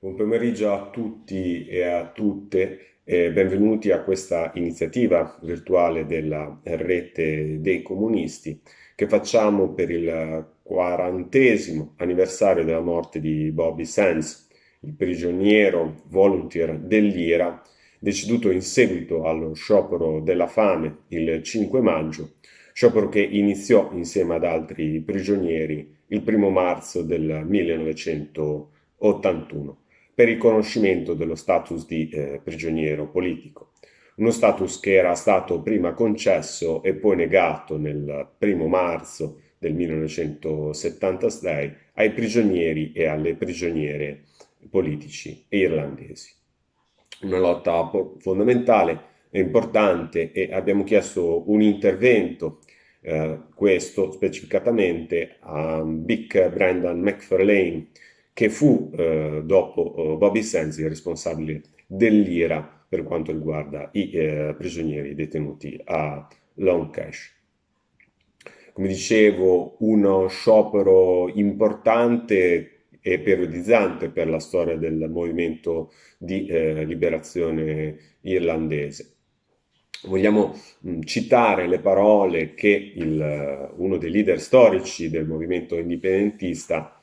Buon pomeriggio a tutti e a tutte e benvenuti a questa iniziativa virtuale della Rete dei Comunisti che facciamo per il 40° anniversario della morte di Bobby Sands, il prigioniero volunteer dell'IRA, deceduto in seguito allo sciopero della fame il 5 maggio, sciopero che iniziò insieme ad altri prigionieri il 1° marzo del 1981 per il riconoscimento dello status di prigioniero politico. Uno status che era stato prima concesso e poi negato nel 1° marzo del 1976 ai prigionieri e alle prigioniere politici irlandesi. Una lotta fondamentale e importante, e abbiamo chiesto un intervento, questo specificatamente a Brendan Mcfarlane, che fu dopo Bobby Sands il responsabile dell'IRA per quanto riguarda i prigionieri detenuti a Long Cash. Come dicevo, uno sciopero importante e periodizzante per la storia del movimento di liberazione irlandese. Vogliamo citare le parole che uno dei leader storici del movimento indipendentista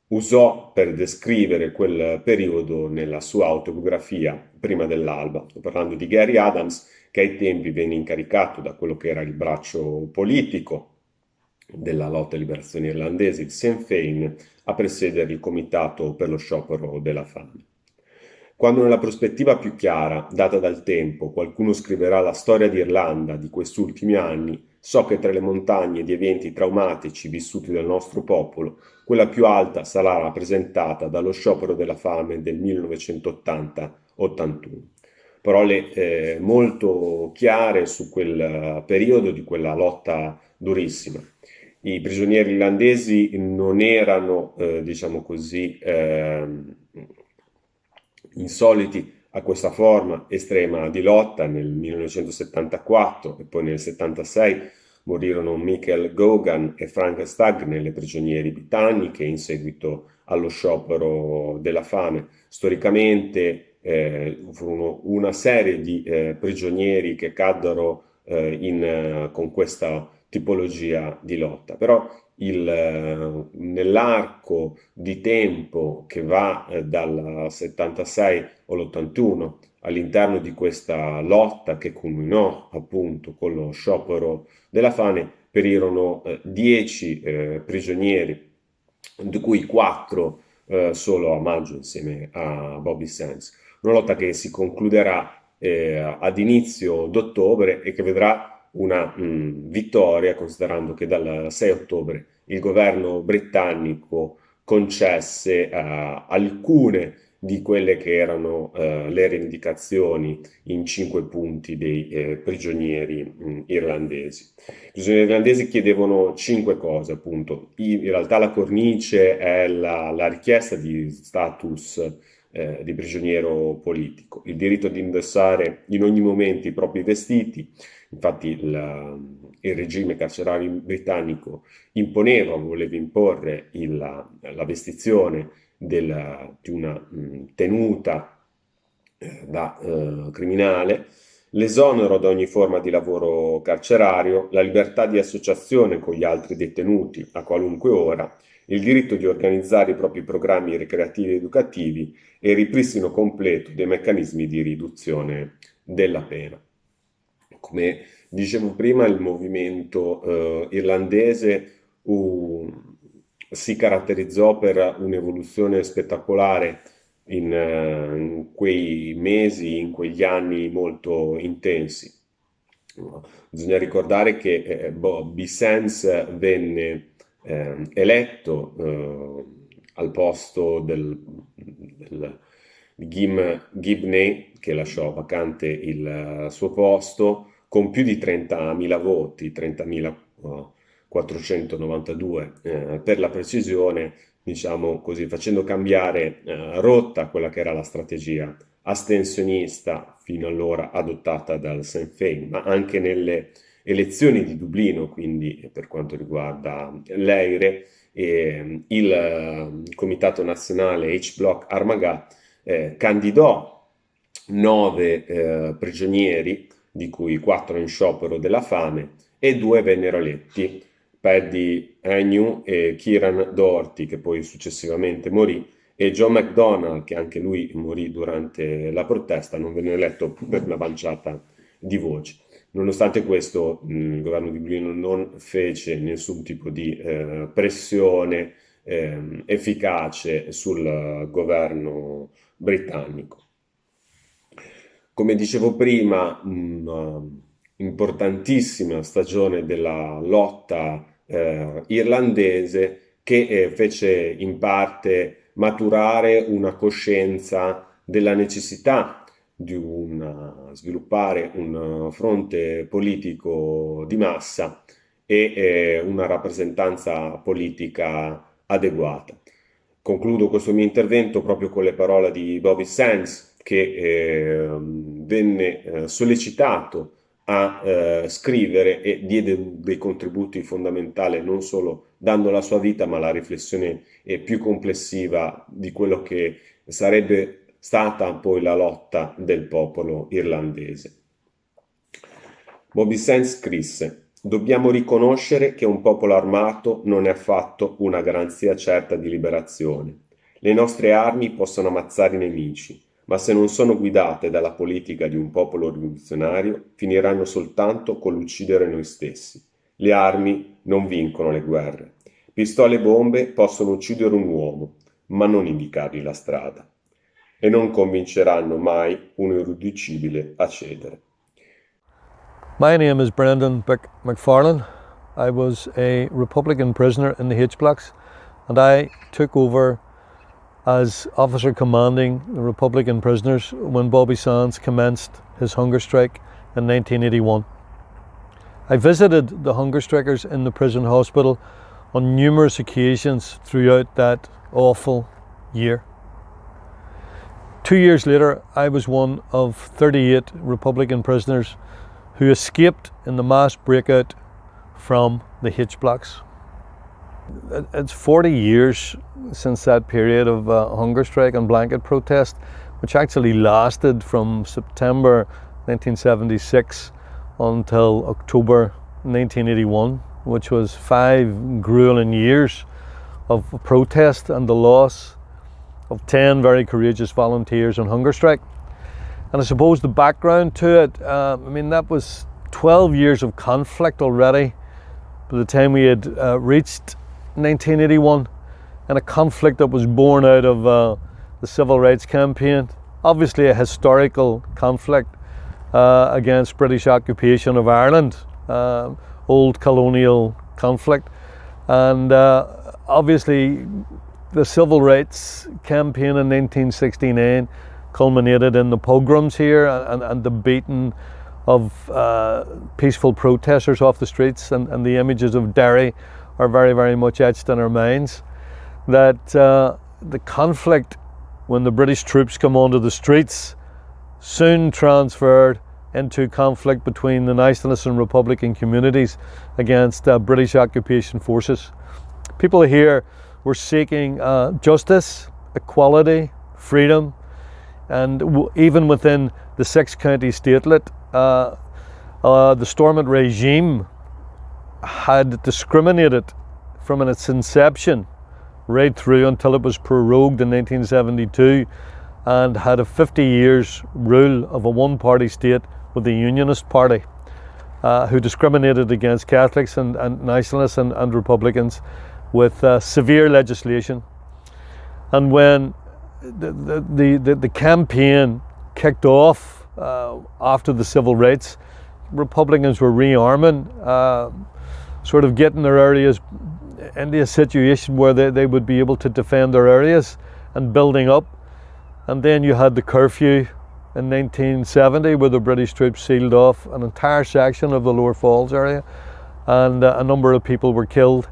usò per descrivere quel periodo nella sua autobiografia Prima dell'alba. Sto parlando di Gary Adams, che ai tempi venne incaricato da quello che era il braccio politico della lotta e liberazione irlandese, il Sinn Féin, a presiedere il comitato per lo sciopero della fame. Quando nella prospettiva più chiara, data dal tempo, qualcuno scriverà la storia d'Irlanda di questi ultimi anni, so che tra le montagne di eventi traumatici vissuti dal nostro popolo, quella più alta sarà rappresentata dallo sciopero della fame del 1980-81. Parole molto chiare su quel periodo di quella lotta durissima. I prigionieri irlandesi non erano, diciamo così, insoliti a questa forma estrema di lotta. Nel 1974 e poi nel 1976 morirono Michael Gogan e Frank Stagg nelle prigionieri britanniche in seguito allo sciopero della fame. Storicamente furono una serie di prigionieri che caddero con questa tipologia di lotta, però nell'arco di tempo che va dal 76 all'81 all'interno di questa lotta che culminò appunto con lo sciopero della fame, perirono 10 prigionieri, di cui 4 solo a maggio insieme a Bobby Sands. Una lotta che si concluderà ad inizio d'ottobre e che vedrà una vittoria, considerando che dal 6 ottobre il governo britannico concesse alcune di quelle che erano le rivendicazioni in 5 punti dei prigionieri irlandesi. I prigionieri irlandesi chiedevano 5 cose, appunto. In realtà la cornice è la richiesta di status di prigioniero politico, il diritto di indossare in ogni momento i propri vestiti. Infatti il regime carcerario britannico voleva imporre la vestizione di una tenuta da criminale, l'esonero da ogni forma di lavoro carcerario, la libertà di associazione con gli altri detenuti a qualunque ora, il diritto di organizzare i propri programmi ricreativi ed educativi e il ripristino completo dei meccanismi di riduzione della pena. Come dicevo prima, il movimento irlandese si caratterizzò per un'evoluzione spettacolare in quei mesi, in quegli anni molto intensi. Bisogna ricordare che Bobby Sands venne eletto al posto di Gibney, che lasciò vacante il suo posto, con più di 30.000 voti, 30.492 per la precisione, diciamo così, facendo cambiare rotta quella che era la strategia astensionista fino allora adottata dal Sinn Féin, ma anche nelle elezioni di Dublino, quindi per quanto riguarda l'EIRE, il Comitato Nazionale H-Block Armaga candidò 9 prigionieri, di cui 4 in sciopero della fame, e 2 vennero eletti, Paddy Agnew e Kieran Doherty, che poi successivamente morì, e John McDonnell, che anche lui morì durante la protesta, non venne eletto per una manciata di voci. Nonostante questo, il governo di Dublino non fece nessun tipo di pressione efficace sul governo britannico. Come dicevo prima, un'importantissima stagione della lotta irlandese che fece in parte maturare una coscienza della necessità di sviluppare un fronte politico di massa e una rappresentanza politica adeguata. Concludo questo mio intervento proprio con le parole di Bobby Sands, che venne sollecitato a scrivere e diede dei contributi fondamentali, non solo dando la sua vita, ma la riflessione più complessiva di quello che sarebbe stata poi la lotta del popolo irlandese. Bobby Sands scrisse: «Dobbiamo riconoscere che un popolo armato non è affatto una garanzia certa di liberazione. Le nostre armi possono ammazzare i nemici, ma se non sono guidate dalla politica di un popolo rivoluzionario, finiranno soltanto con l'uccidere noi stessi. Le armi non vincono le guerre. Pistole e bombe possono uccidere un uomo, ma non indicargli la strada. E non convinceranno mai un irriducibile a cedere». My name is Brendan Mcfarlane. I was a Republican prisoner in the H-Blocks, and I took over as officer commanding the Republican prisoners when Bobby Sands commenced his hunger strike in 1981. I visited the hunger strikers in the prison hospital on numerous occasions throughout that awful year. 2 years later, I was one of 38 Republican prisoners who escaped in the mass breakout from the H-Blocks. It's 40 years since that period of hunger strike and blanket protest, which actually lasted from September 1976 until October 1981, which was 5 grueling years of protest and the loss of 10 very courageous volunteers on hunger strike. And I suppose the background to it, that was 12 years of conflict already by the time we had reached 1981, and a conflict that was born out of the civil rights campaign. Obviously a historical conflict against British occupation of Ireland, old colonial conflict, and obviously the civil rights campaign in 1969 culminated in the pogroms here and the beating of peaceful protesters off the streets, and the images of Derry are very, very much etched in our minds. That the conflict, when the British troops come onto the streets, soon transferred into conflict between the nationalist and Republican communities against British occupation forces. People here were seeking justice, equality, freedom, and even within the 6-county statelet, the Stormont regime had discriminated from its inception right through until it was prorogued in 1972, and had a 50 years rule of a one-party state with the Unionist Party, who discriminated against Catholics and nationalists and Republicans with severe legislation. And when the campaign kicked off after the civil rights, Republicans were rearming, sort of getting their areas into a situation where they would be able to defend their areas and building up. And then you had the curfew in 1970, where the British troops sealed off an entire section of the Lower Falls area, and a number of people were killed.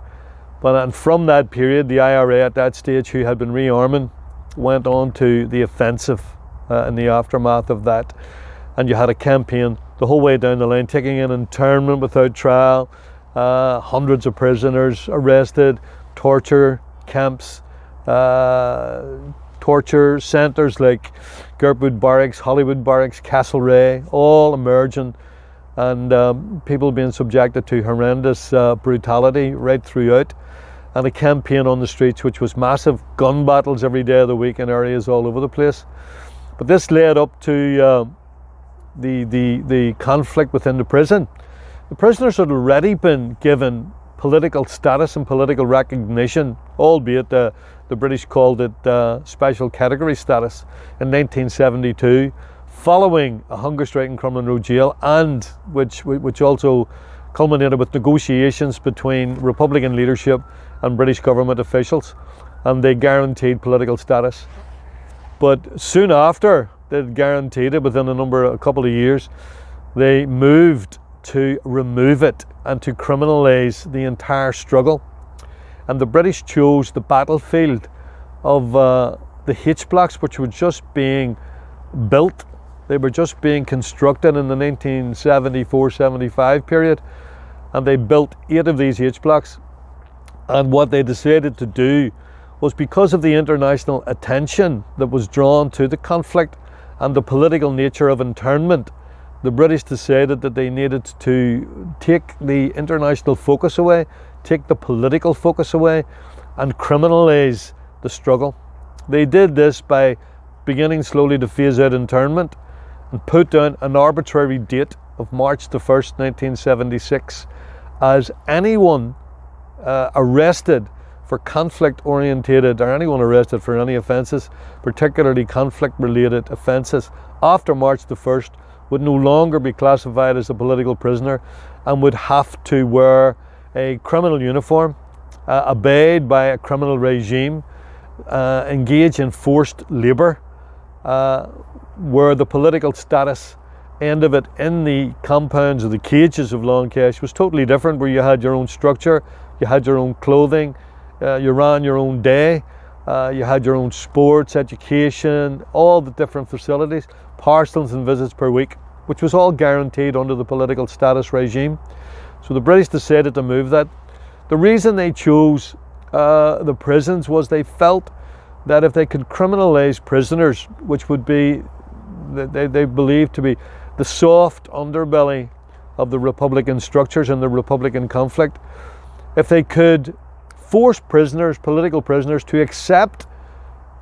And from that period, the IRA at that stage, who had been rearming, went on to the offensive in the aftermath of that. And you had a campaign the whole way down the line, taking in internment without trial, hundreds of prisoners arrested, torture camps, torture centres like Gertwood Barracks, Hollywood Barracks, Castlereagh, all emerging, and people being subjected to horrendous brutality right throughout, and a campaign on the streets which was massive gun battles every day of the week in areas all over the place. But this led up to the conflict within the prison. The prisoners had already been given political status and political recognition, albeit the British called it special category status in 1972, following a hunger strike in Crumlin Road Jail, and which also culminated with negotiations between Republican leadership and British government officials, and they guaranteed political status. But soon after they'd guaranteed it, within a couple of years, they moved to remove it and to criminalise the entire struggle. And the British chose the battlefield of the H blocks, which were just being built. They were just being constructed in the 1974-75 period, and they built 8 of these H blocks. And what they decided to do was, because of the international attention that was drawn to the conflict and the political nature of internment, the British decided that they needed to take the international focus away, take the political focus away, and criminalise the struggle. They did this by beginning slowly to phase out internment and put down an arbitrary date of March the 1st, 1976, as anyone arrested for conflict orientated, or anyone arrested for any offences, particularly conflict related offences, after March the 1st would no longer be classified as a political prisoner and would have to wear a criminal uniform, abide by a criminal regime, engage in forced labour, where the political status end of it in the compounds of the cages of Long Kesh was totally different, where you had your own structure, you had your own clothing, you ran your own day, you had your own sports, education, all the different facilities, parcels and visits per week, which was all guaranteed under the political status regime. So the British decided to move that. The reason they chose the prisons was they felt that if they could criminalise prisoners, which would be, they believed to be the soft underbelly of the Republican structures and the Republican conflict, if they could force prisoners, political prisoners, to accept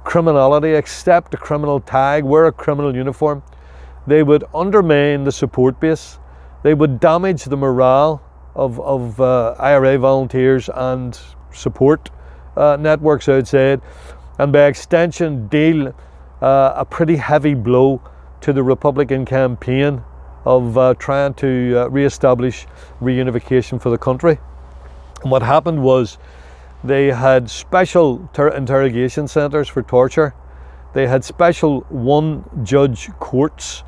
criminality, accept a criminal tag, wear a criminal uniform, they would undermine the support base, they would damage the morale of IRA volunteers and support networks outside, and by extension deal a pretty heavy blow to the Republican campaign of trying to re-establish reunification for the country. And what happened was, they had special interrogation centres for torture, they had special one-judge courts,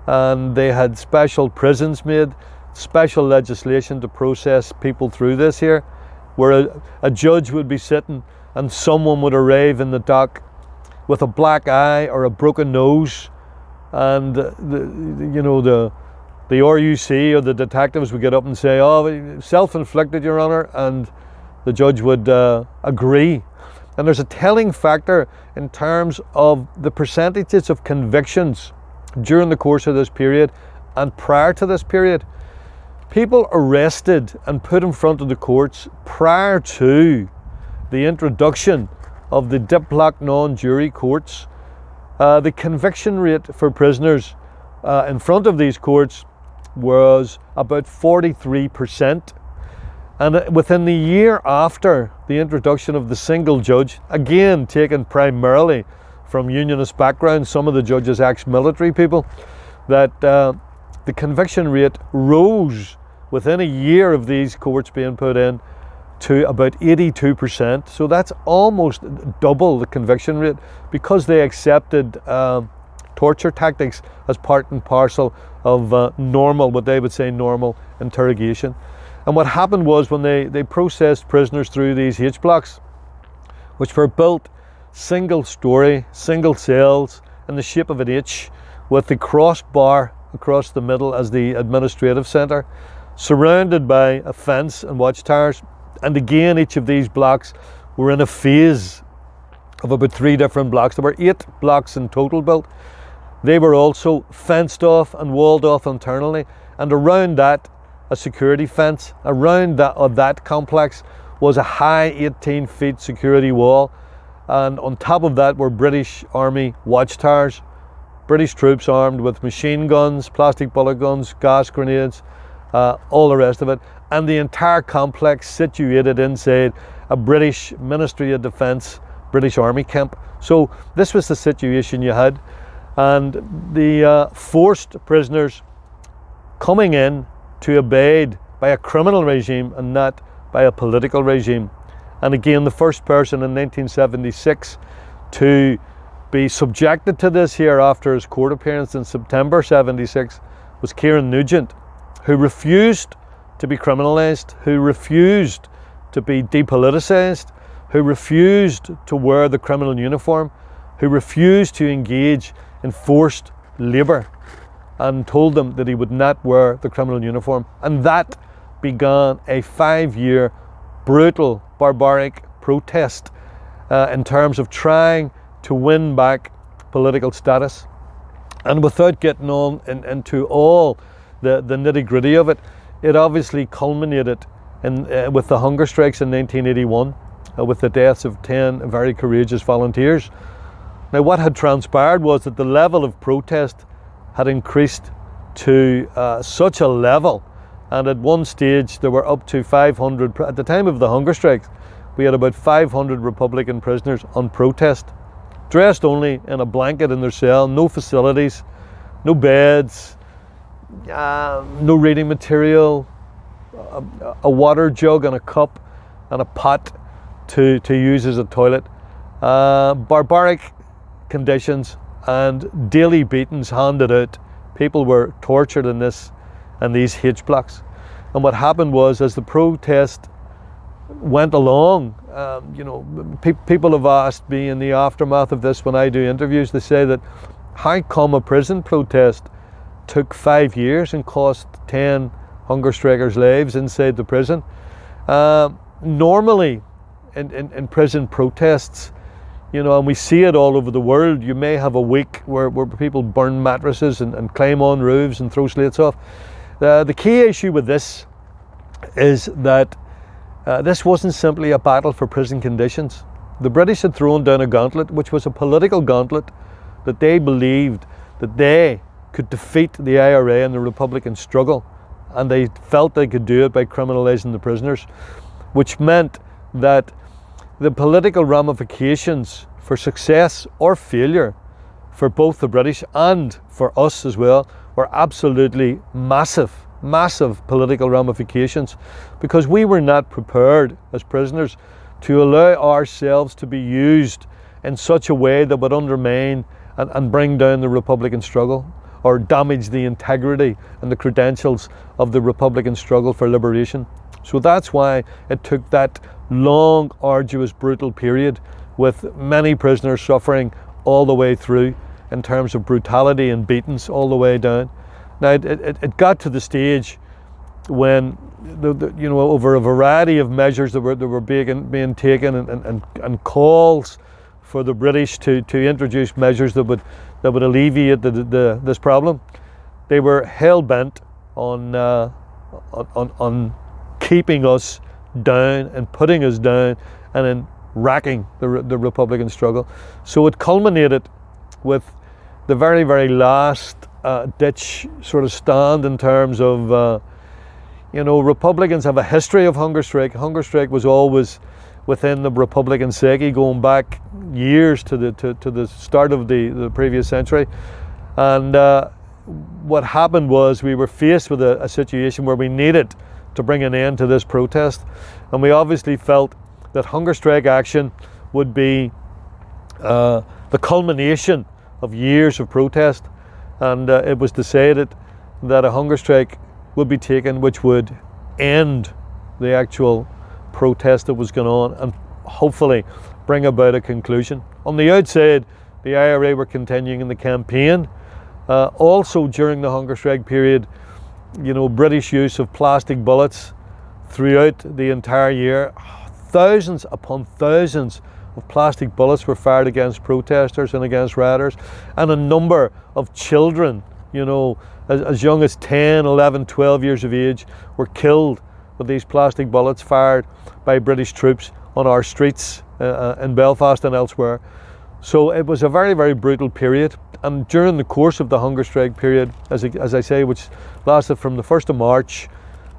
and they had special prisons made, special legislation to process people through this here, where a judge would be sitting and someone would arrive in the dock with a black eye or a broken nose, and the RUC or the detectives would get up and say, "Oh, self-inflicted, Your Honour," and the judge would agree. And there's a telling factor in terms of the percentages of convictions during the course of this period and prior to this period. People arrested and put in front of the courts prior to the introduction of the diplock non-jury courts, the conviction rate for prisoners in front of these courts was about 43%. And within the year after the introduction of the single judge, again taken primarily from unionist backgrounds, some of the judges ex-military people, that the conviction rate rose within a year of these courts being put in to about 82%. So that's almost double the conviction rate, because they accepted torture tactics as part and parcel of normal, what they would say normal interrogation. And what happened was, when they processed prisoners through these H blocks, which were built single story, single cells in the shape of an H, with the crossbar across the middle as the administrative centre, surrounded by a fence and watchtowers, And again, each of these blocks were in a phase of about 3 different blocks. There were 8 blocks in total built. They were also fenced off and walled off internally, and around that, a security fence. Around that complex was a high 18 feet security wall, and on top of that were British Army watchtowers, British troops armed with machine guns, plastic bullet guns, gas grenades, all the rest of it, and the entire complex situated inside a British Ministry of Defence, British Army camp. So this was the situation you had, and the forced prisoners coming in to abide by a criminal regime and not by a political regime. And again, the first person in 1976 to be subjected to this here after his court appearance in September 76 was Kieran Nugent, who refused to be criminalised, who refused to be depoliticised, who refused to wear the criminal uniform, who refused to engage in forced labour, and told them that he would not wear the criminal uniform. And that began a 5-year brutal, barbaric protest in terms of trying to win back political status. And without getting on into all the nitty-gritty of it, it obviously culminated with the hunger strikes in 1981, with the deaths of 10 very courageous volunteers. Now, what had transpired was that the level of protest had increased to such a level, and at one stage there were up to 500, at the time of the hunger strikes, we had about 500 Republican prisoners on protest, dressed only in a blanket in their cell, no facilities, no beds, no reading material, a water jug and a cup and a pot to use as a toilet, barbaric conditions and daily beatings handed out. People were tortured in these H blocks. And what happened was, as the protest went along, people have asked me in the aftermath of this when I do interviews, they say that how come a prison protest took 5 years and cost 10 hunger strikers' lives inside the prison? Normally in prison protests, and we see it all over the world, you may have a week where people burn mattresses and climb on roofs and throw slates off. The key issue with this is that this wasn't simply a battle for prison conditions. The British had thrown down a gauntlet, which was a political gauntlet, that they believed that they could defeat the IRA and the Republican struggle, and they felt they could do it by criminalising the prisoners, which meant that the political ramifications for success or failure for both the British and for us as well were absolutely massive political ramifications, because we were not prepared as prisoners to allow ourselves to be used in such a way that would undermine and bring down the Republican struggle or damage the integrity and the credentials of the Republican struggle for liberation. So that's why it took that long, arduous, brutal period, with many prisoners suffering all the way through in terms of brutality and beatings all the way down. Now it got to the stage when over a variety of measures that were being taken and calls for the British to introduce measures that would alleviate this problem. They were hell bent on keeping us down and putting us down and then racking the Republican struggle. So it culminated with the very, very last ditch sort of stand in terms of, Republicans have a history of hunger strike. Hunger strike was always within the Republican psyche, going back years to the start of the previous century. And what happened was we were faced with a situation where we needed to bring an end to this protest, and we obviously felt that hunger strike action would be the culmination of years of protest, and it was decided that a hunger strike would be taken which would end the actual protest that was going on and hopefully bring about a conclusion. On the outside, the IRA were continuing in the campaign. Also during the hunger strike period, British use of plastic bullets throughout the entire year. Thousands upon thousands of plastic bullets were fired against protesters and against rioters, and a number of children, as young as 10, 11, 12 years of age, were killed with these plastic bullets fired by British troops on our streets in Belfast and elsewhere. So it was a very, very brutal period. And during the course of the hunger strike period, as I say, which lasted from the 1st of March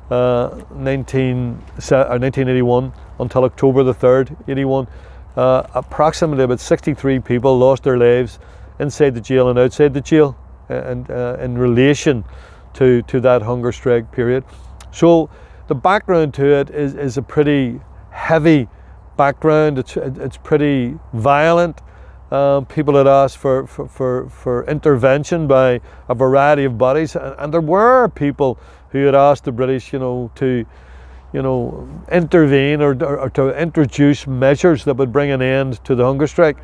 1981 until October the 3rd, 81, approximately about 63 people lost their lives inside the jail and outside the jail and in relation to that hunger strike period. So the background to it is a pretty heavy background. It's pretty violent. People had asked for intervention by a variety of bodies, and there were people who had asked the British, to intervene or to introduce measures that would bring an end to the hunger strike,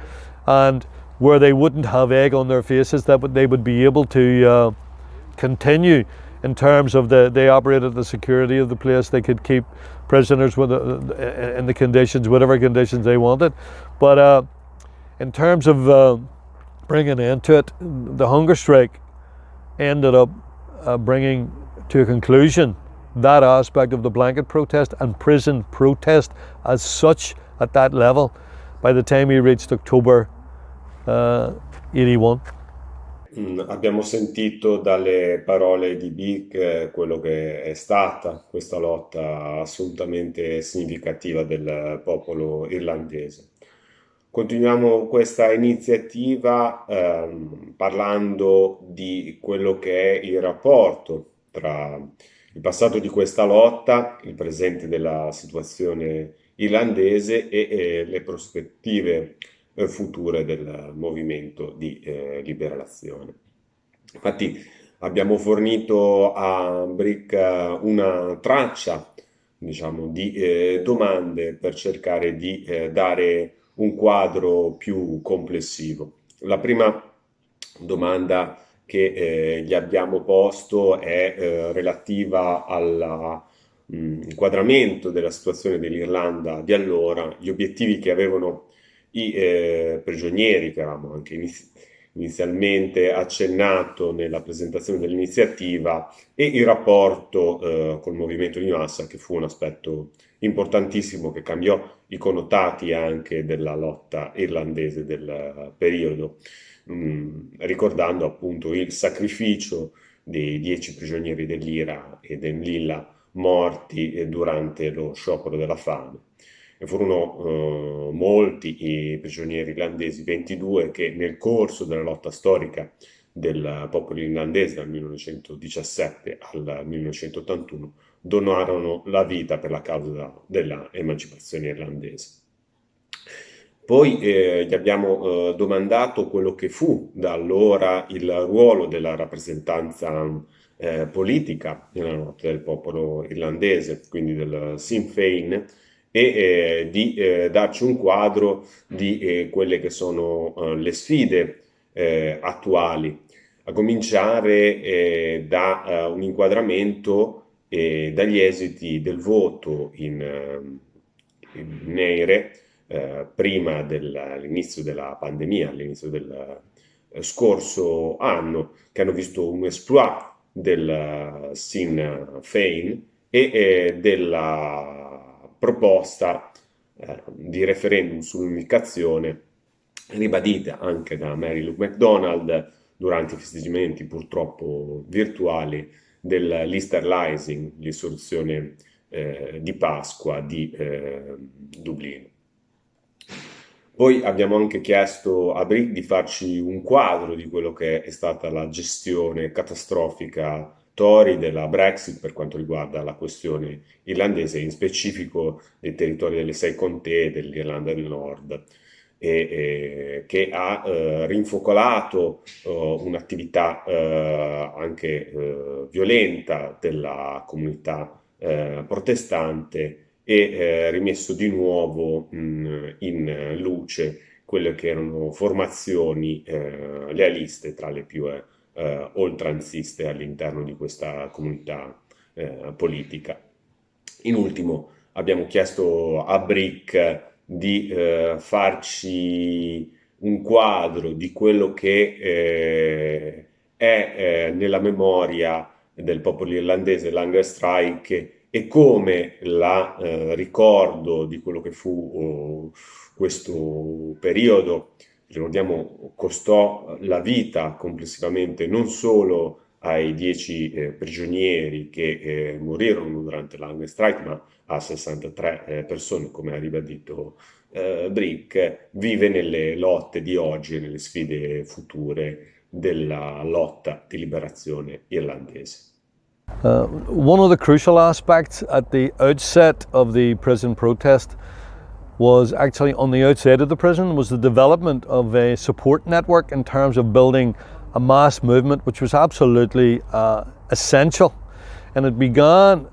and where they wouldn't have egg on their faces, that they would be able to continue in terms of they operated the security of the place. They could keep prisoners in the conditions, whatever conditions they wanted. But in terms of bringing an end to it, the hunger strike ended up bringing to a conclusion that aspect of the blanket protest and prison protest as such at that level by the time we reached October 81. Abbiamo sentito dalle parole di Bic quello che è stata questa lotta assolutamente significativa del popolo irlandese. Continuiamo questa iniziativa parlando di quello che è il rapporto tra il passato di questa lotta, il presente della situazione irlandese e le prospettive future del movimento di liberazione. Infatti abbiamo fornito a Brick una traccia, diciamo, di domande per cercare di dare un quadro più complessivo. La prima domanda che gli abbiamo posto è relativa all'inquadramento della situazione dell'Irlanda di allora, gli obiettivi che avevano i prigionieri, che avevamo anche inizialmente accennato nella presentazione dell'iniziativa, e il rapporto col movimento di massa, che fu un aspetto importantissimo che cambiò i connotati anche della lotta irlandese del periodo, ricordando appunto il sacrificio dei 10 prigionieri dell'IRA e dell'ILA morti durante lo sciopero della fame. E furono molti i prigionieri irlandesi, 22, che nel corso della lotta storica del popolo irlandese dal 1917 al 1981 donarono la vita per la causa della emancipazione irlandese. Poi gli abbiamo domandato quello che fu da allora il ruolo della rappresentanza politica nella lotta del popolo irlandese, quindi del Sinn Féin, e di darci un quadro di quelle che sono le sfide attuali, a cominciare da un inquadramento dagli esiti del voto in nere prima dell'inizio della pandemia, all'inizio del scorso anno, che hanno visto un exploit del Sinn Féin e della proposta di referendum sull'unificazione ribadita anche da Mary Lou McDonald durante i festeggiamenti purtroppo virtuali dell'Easter Rising, l'insurrezione di Pasqua di Dublino. Poi abbiamo anche chiesto a Brick di farci un quadro di quello che è stata la gestione catastrofica Tory della Brexit per quanto riguarda la questione irlandese, in specifico dei territori delle 6 contee dell'Irlanda del Nord, che ha rinfocolato un'attività anche violenta della comunità protestante e rimesso di nuovo in luce quelle che erano formazioni lealiste tra le più oltranziste all'interno di questa comunità politica. In ultimo abbiamo chiesto a Brick di farci un quadro di quello che è nella memoria del popolo irlandese l'Hunger Strike e come la ricordo di quello che fu questo periodo, ricordiamo, costò la vita complessivamente non solo ai 10 prigionieri che morirono durante l'Hunger Strike, ma a 63 persone, come ha ribadito Brick, vive nelle lotte di oggi e nelle sfide future della lotta di liberazione irlandese. One of the crucial aspects at the outset of the prison protest was actually on the outside of the prison was the development of a support network in terms of building a mass movement, which was absolutely essential. And it began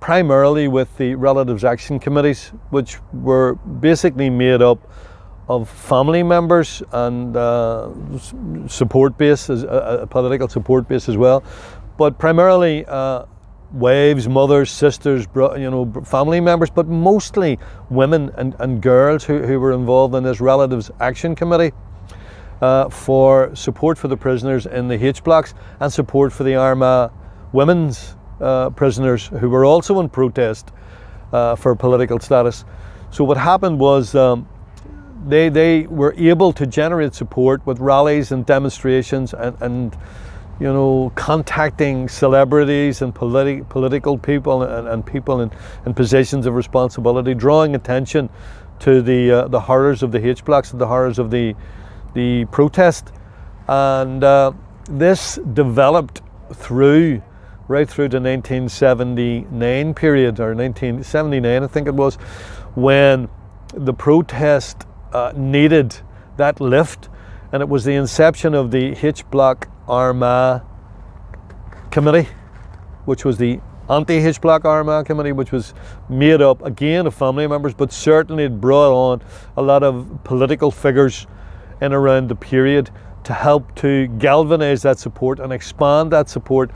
primarily with the Relatives Action Committees, which were basically made up of family members and support base, a political support base as well, but primarily wives, mothers, sisters, family members, but mostly women and girls who were involved in this Relatives Action Committee for support for the prisoners in the H blocks and support for the Armagh women's prisoners who were also in protest for political status. So what happened was they were able to generate support with rallies and demonstrations and contacting celebrities and political people and people in positions of responsibility, drawing attention to the horrors of the H blocks and the horrors of the protest. And this developed right through the 1979 period, or 1979 I think it was, when the protest needed that lift, and it was the inception of the H block Armagh Committee, which was the anti-H block Armagh Committee, which was made up again of family members, but certainly it brought on a lot of political figures in around the period to help to galvanise that support and expand that support,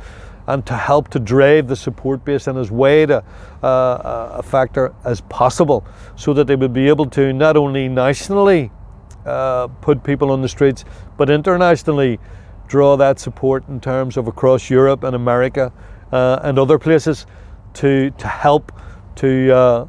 and to help to drive the support base in as wide a factor as possible, so that they would be able to not only nationally put people on the streets, but internationally draw that support in terms of across Europe and America and other places to help to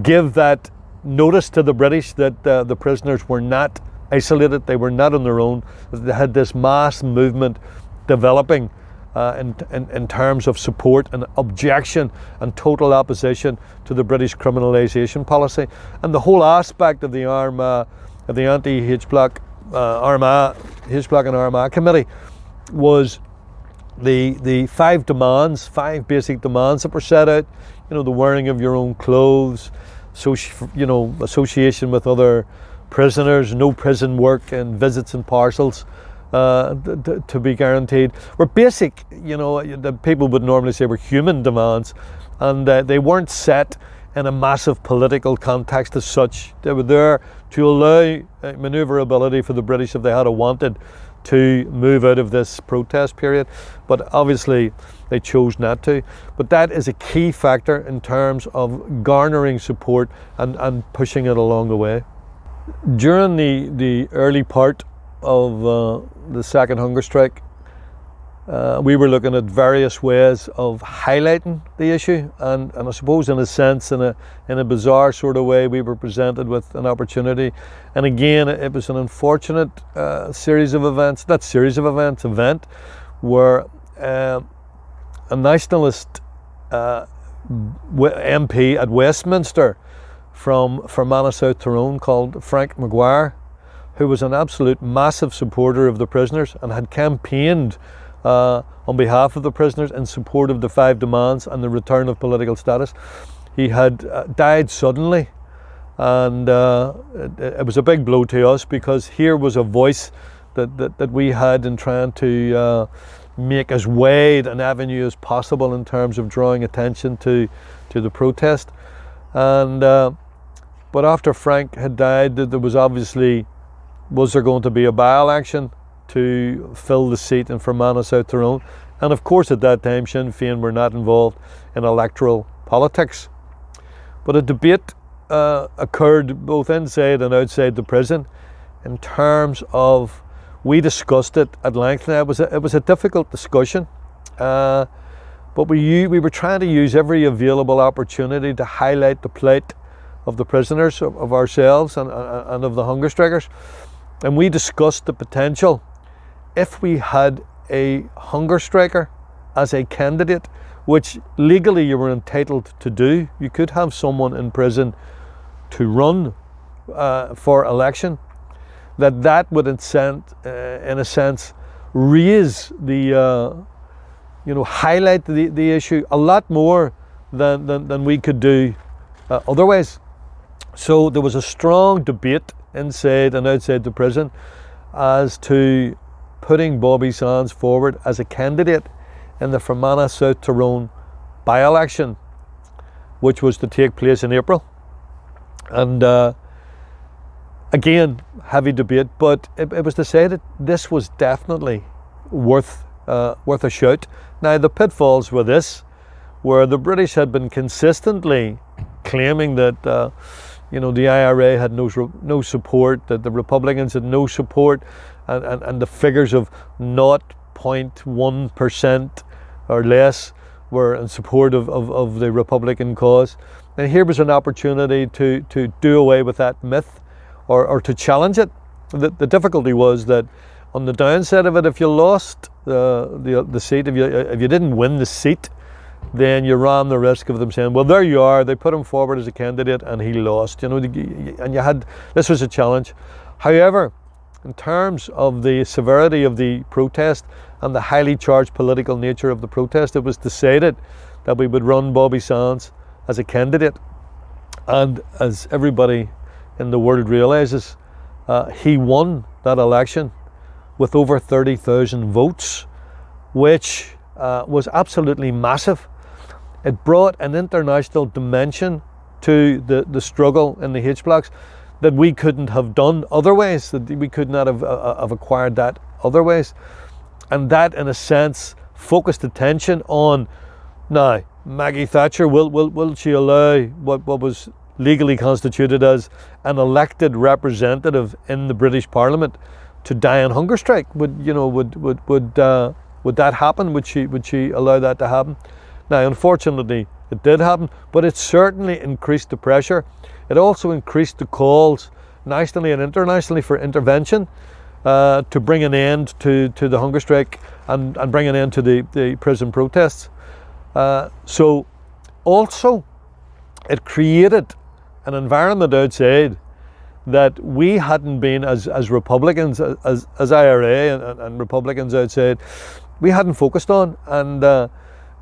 give that notice to the British that the prisoners were not isolated, they were not on their own. They had this mass movement developing in terms of support and objection and total opposition to the British criminalisation policy. And the whole aspect of the anti-H block Armagh and Armagh Committee was the five basic demands that were set out. The wearing of your own clothes, association with other prisoners, no prison work, and visits and parcels to be guaranteed, were basic, that people would normally say were human demands, and they weren't set in a massive political context as such. They were there to allow manoeuvrability for the British if they had wanted to move out of this protest period, but obviously they chose not to. But that is a key factor in terms of garnering support and pushing it along the way. During the early part of the second hunger strike, we were looking at various ways of highlighting the issue, and I suppose in a sense, in a bizarre sort of way, we were presented with an opportunity. And again, it was an unfortunate event where a nationalist MP at Westminster from Fermanagh South Tyrone called Frank Maguire, who was an absolute massive supporter of the prisoners and had campaigned on behalf of the prisoners in support of the five demands and the return of political status. He had died suddenly, and it was a big blow to us, because here was a voice that we had in trying to make as wide an avenue as possible in terms of drawing attention to the protest. And but after Frank had died, there was obviously, was there going to be a by-election to fill the seat in Fermanagh South Tyrone. And of course, at that time, Sinn Féin were not involved in electoral politics. But a debate occurred both inside and outside the prison in terms of, we discussed it at length. Now, it was a difficult discussion, but we were trying to use every available opportunity to highlight the plight of the prisoners, of ourselves and of the hunger strikers. And we discussed the potential, if we had a hunger striker as a candidate, which legally you were entitled to do. You could have someone in prison to run for election, that would in a sense raise the highlight the issue a lot more than we could do otherwise. So there was a strong debate inside and outside the prison as to putting Bobby Sands forward as a candidate in the Fermanagh South Tyrone by-election, which was to take place in April. And again, heavy debate, but it was decided this was definitely worth a shout. Now, the pitfalls were this, where the British had been consistently claiming that the IRA had no support, that the Republicans had no support, and the figures of 0.1% or less were in support of the Republican cause. And here was an opportunity to do away with that myth, or to challenge it. The difficulty was that on the downside of it, if you lost the seat, if you didn't win the seat, then you ran the risk of them saying, well, there you are, they put him forward as a candidate and he lost, and this was a challenge. However, in terms of the severity of the protest and the highly charged political nature of the protest, it was decided that we would run Bobby Sands as a candidate. And as everybody in the world realises, he won that election with over 30,000 votes, which was absolutely massive. It brought an international dimension to the struggle in the H-blocks that we couldn't have done otherwise, that we could not have acquired that otherwise. And that, in a sense, focused attention on, now, Maggie Thatcher, will she allow what was legally constituted as an elected representative in the British Parliament to die on hunger strike? Would that happen? Would she allow that to happen? Now, unfortunately, it did happen, but it certainly increased the pressure. It also increased the calls nationally and internationally for intervention to bring an end to the hunger strike and bring an end to the prison protests. So also it created an environment outside that we hadn't been, as Republicans, as IRA and Republicans outside, we hadn't focused on. And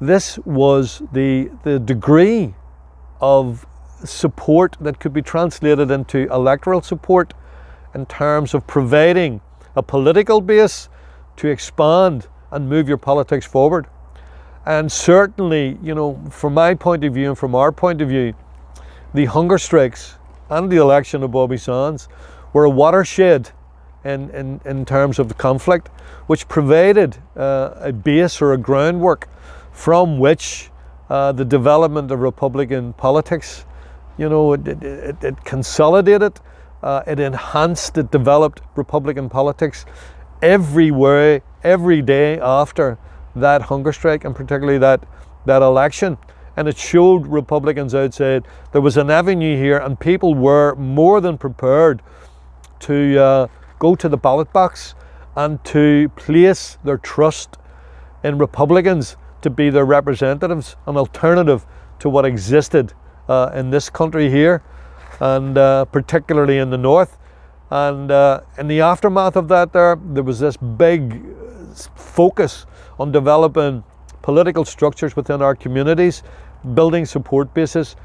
this was the degree of support that could be translated into electoral support in terms of providing a political base to expand and move your politics forward. And certainly, from my point of view and from our point of view, the hunger strikes and the election of Bobby Sands were a watershed in terms of the conflict, which provided a base or a groundwork from which the development of Republican politics, it consolidated, it enhanced, it developed Republican politics everywhere, every day after that hunger strike, and particularly that election. And it showed Republicans outside there was an avenue here, and people were more than prepared to go to the ballot box and to place their trust in Republicans to be their representatives, an alternative to what existed in this country here, and particularly in the north. And in the aftermath of that, there was this big focus on developing political structures within our communities, building support bases,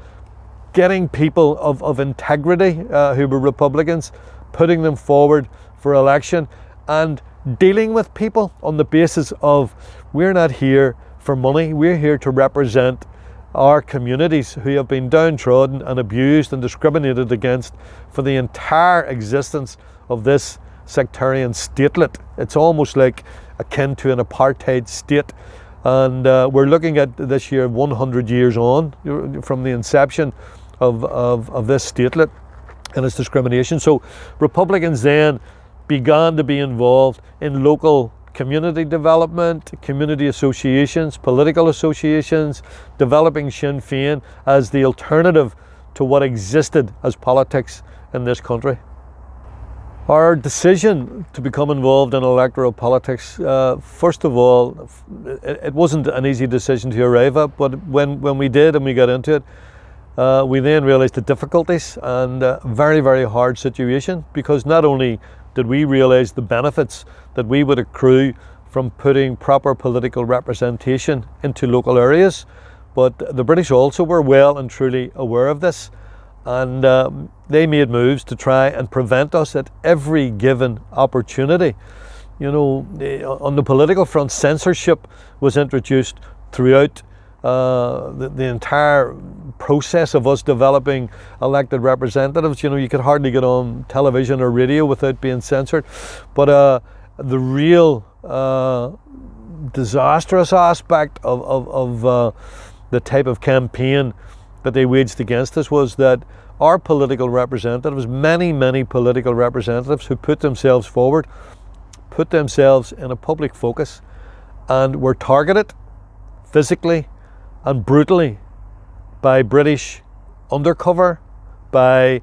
getting people of integrity who were Republicans, putting them forward for election, and dealing with people on the basis of, we're not here for money, we're here to represent our communities who have been downtrodden and abused and discriminated against for the entire existence of this sectarian statelet. It's almost like akin to an apartheid state. And we're looking at this year 100 years on from the inception of this statelet and its discrimination. So Republicans then began to be involved in local community development, community associations, political associations, developing Sinn Féin as the alternative to what existed as politics in this country. Our decision to become involved in electoral politics, first of all, it wasn't an easy decision to arrive at, but when we did and we got into it, we then realised the difficulties and very, very hard situation, because not only did we realise the benefits that we would accrue from putting proper political representation into local areas, but the British also were well and truly aware of this, and they made moves to try and prevent us at every given opportunity. You know, on the political front, censorship was introduced throughout the entire process of us developing elected representatives. You know, you could hardly get on television or radio without being censored. But the real disastrous aspect of the type of campaign that they waged against us was that our political representatives, many political representatives who put themselves forward, put themselves in a public focus and were targeted physically and brutally by British undercover, by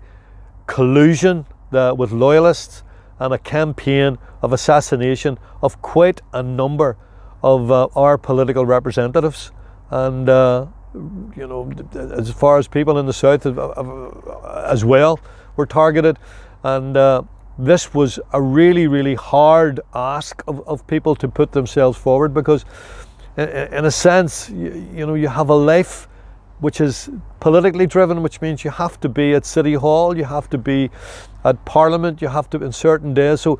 collusion with loyalists, and a campaign of assassination of quite a number of our political representatives. And you know, as far as people in the south as well were targeted, and this was a really hard ask of people to put themselves forward, because in a sense, you know, you have a life which is politically driven, which means you have to be at City Hall, you have to be at Parliament, you have to in certain days. So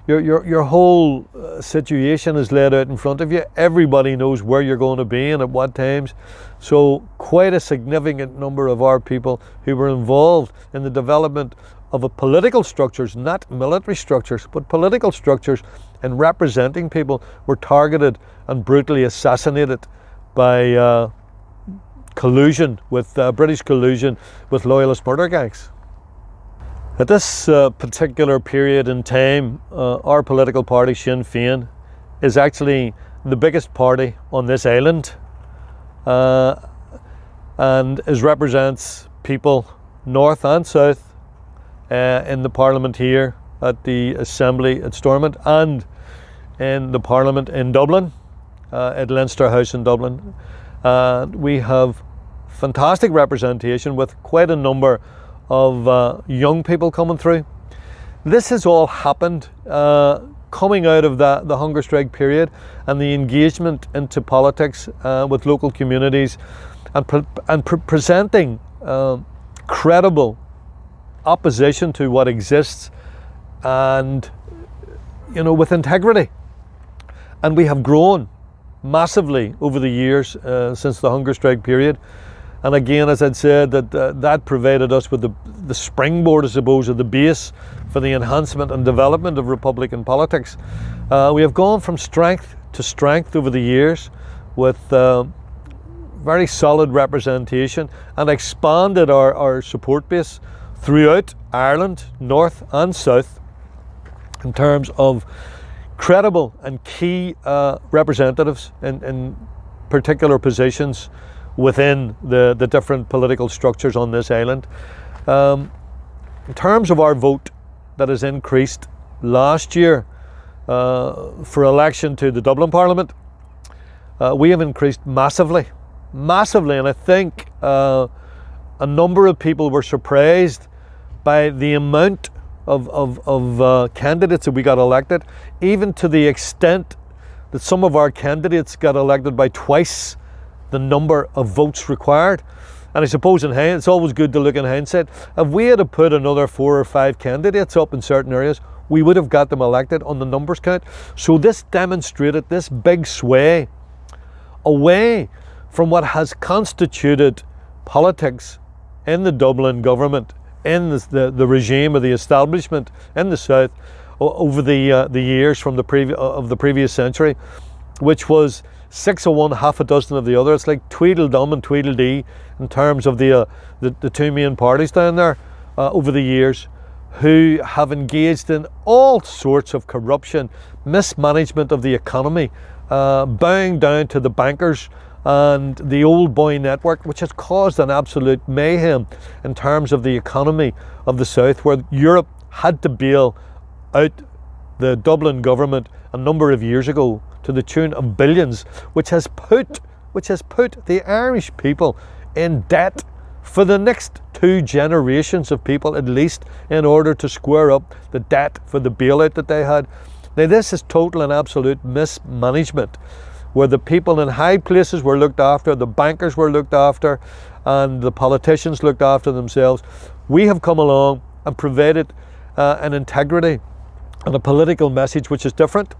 your whole situation is laid out in front of you. Everybody knows where you're going to be and at what times. So quite a significant number of our people who were involved in the development of political structures, not military structures, but political structures, and representing people, were targeted and brutally assassinated by collusion with British collusion with loyalist murder gangs. At this particular period in time, our political party, Sinn Féin, is actually the biggest party on this island, and represents people north and south in the Parliament here, at the Assembly at Stormont, and in the Parliament in Dublin, at Leinster House in Dublin. We have fantastic representation with quite a number of young people coming through. This has all happened coming out of the hunger strike period and the engagement into politics with local communities, and presenting credible opposition to what exists, and you know, with integrity. And we have grown massively over the years since the hunger strike period. And again, as I'd said, that provided us with the springboard, I suppose, or the base for the enhancement and development of Republican politics. We have gone from strength to strength over the years with very solid representation, and expanded our support base throughout Ireland, north and south, in terms of credible and key representatives in particular positions within the different political structures on this island. In terms of our vote that has increased last year for election to the Dublin Parliament, we have increased massively, and I think a number of people were surprised by the amount of candidates that we got elected, even to the extent that some of our candidates got elected by twice the number of votes required. And I suppose in hindsight, it's always good to look in hindsight. If we had to put another 4 or 5 candidates up in certain areas, we would have got them elected on the numbers count. So this demonstrated this big sway away from what has constituted politics in the Dublin government, in the regime of the establishment in the south, over the years from the previous century, which was 6 of one, half a dozen of the other. It's like Tweedledum and Tweedledee in terms of the two main parties down there over the years, who have engaged in all sorts of corruption, mismanagement of the economy, bowing down to the bankers and the old boy network, which has caused an absolute mayhem in terms of the economy of the South, where Europe had to bail out the Dublin government a number of years ago to the tune of billions, which has put the Irish people in debt for the next 2 generations of people at least, in order to square up the debt for the bailout that they had. Now this is total and absolute mismanagement, where the people in high places were looked after, the bankers were looked after, and the politicians looked after themselves. We have come along and provided an integrity and a political message which is different,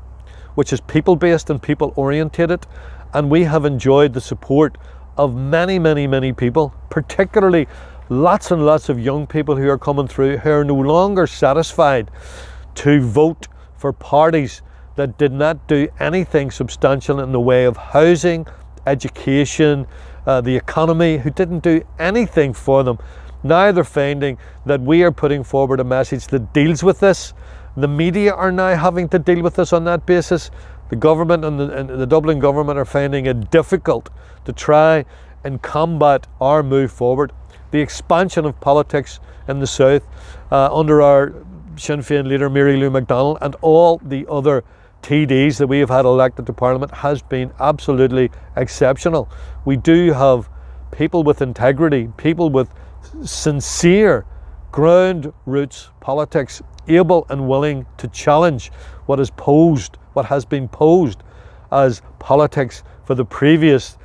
which is people-based and people-orientated, and we have enjoyed the support of many, many, many people, particularly lots and lots of young people who are coming through, who are no longer satisfied to vote for parties that did not do anything substantial in the way of housing, education, the economy, who didn't do anything for them. Now they're finding that we are putting forward a message that deals with this. The media are now having to deal with this on that basis. The government and the Dublin government are finding it difficult to try and combat our move forward. The expansion of politics in the South under our Sinn Féin leader Mary Lou McDonald and all the other TDs that we have had elected to Parliament has been absolutely exceptional. We do have people with integrity, people with sincere ground roots politics, able and willing to challenge what has been posed as politics for the previous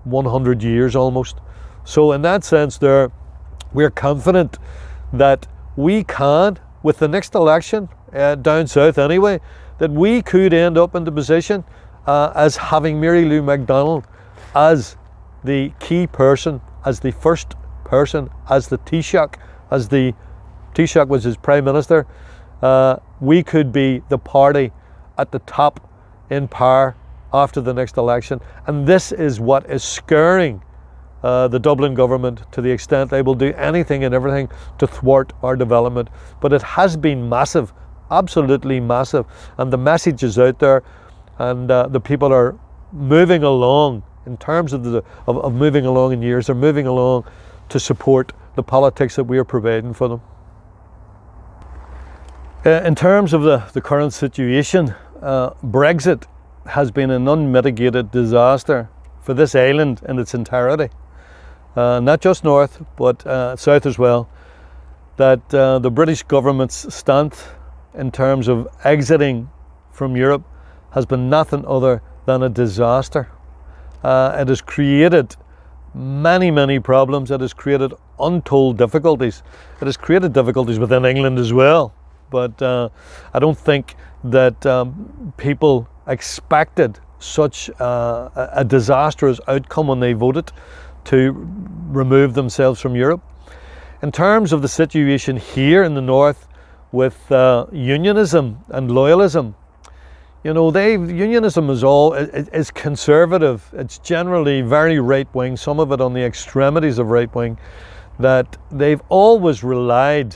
100 years almost. So in that sense there, we're confident that we can, with the next election down south anyway, that we could end up in the position as having Mary Lou McDonald as the key person, as the first person, as the Taoiseach, as the Taoiseach was his Prime Minister. We could be the party at the top in power after the next election, and this is what is scaring the Dublin government to the extent they will do anything and everything to thwart our development. But it has been massive, absolutely massive, and the message is out there, and the people are moving along in terms of moving along in years. They're moving along to support the politics that we are providing for them. In terms of the current situation, Brexit has been an unmitigated disaster for this island in its entirety. Not just north, but south as well. That the British government's stance in terms of exiting from Europe has been nothing other than a disaster. It has created many, many problems. It has created untold difficulties. It has created difficulties within England as well. But I don't think that people expected such a disastrous outcome when they voted to remove themselves from Europe. In terms of the situation here in the north with unionism and loyalism, you know, unionism is conservative. It's generally very right-wing, some of it on the extremities of right-wing, that they've always relied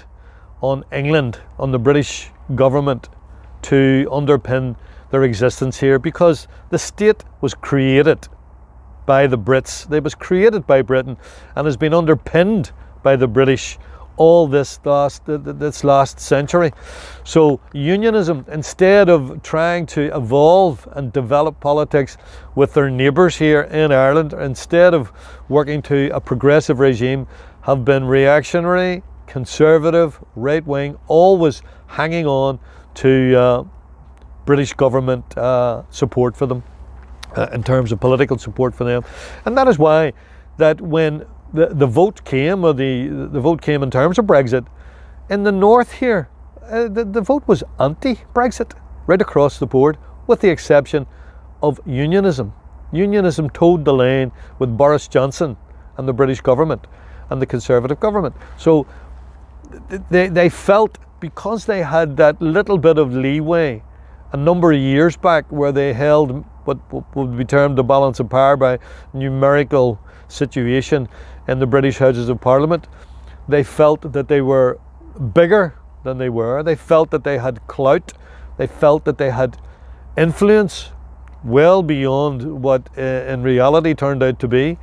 on England, on the British government, to underpin their existence here, because the state was created by the Brits. It was created by Britain and has been underpinned by the British all this last century. So unionism, instead of trying to evolve and develop politics with their neighbours here in Ireland, instead of working to a progressive regime, have been reactionary, conservative, right-wing, always hanging on to British government support for them, in terms of political support for them. And that is why that when the vote came, or the vote came in terms of Brexit, in the north here, the vote was anti-Brexit right across the board, with the exception of unionism. Unionism towed the line with Boris Johnson and the British government and the Conservative government. So they felt because they had that little bit of leeway a number of years back where they held what would be termed the balance of power by numerical situation in the British Houses of Parliament, they felt that they were bigger than they were. They felt that they had clout. They felt that they had influence well beyond what in reality turned out to be.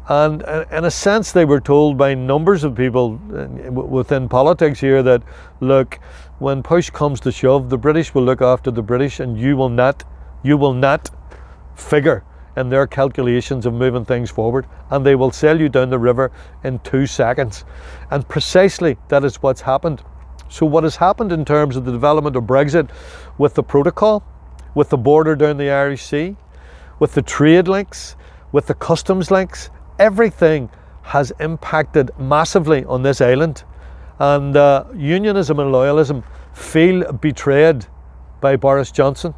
And in a sense, they were told by numbers of people within politics here that, look, when push comes to shove, the British will look after the British, and you will not figure in their calculations of moving things forward, and they will sail you down the river in 2 seconds. And precisely that is what's happened. So what has happened in terms of the development of Brexit, with the protocol, with the border down the Irish Sea, with the trade links, with the customs links, everything has impacted massively on this island. And unionism and loyalism feel betrayed by Boris Johnson.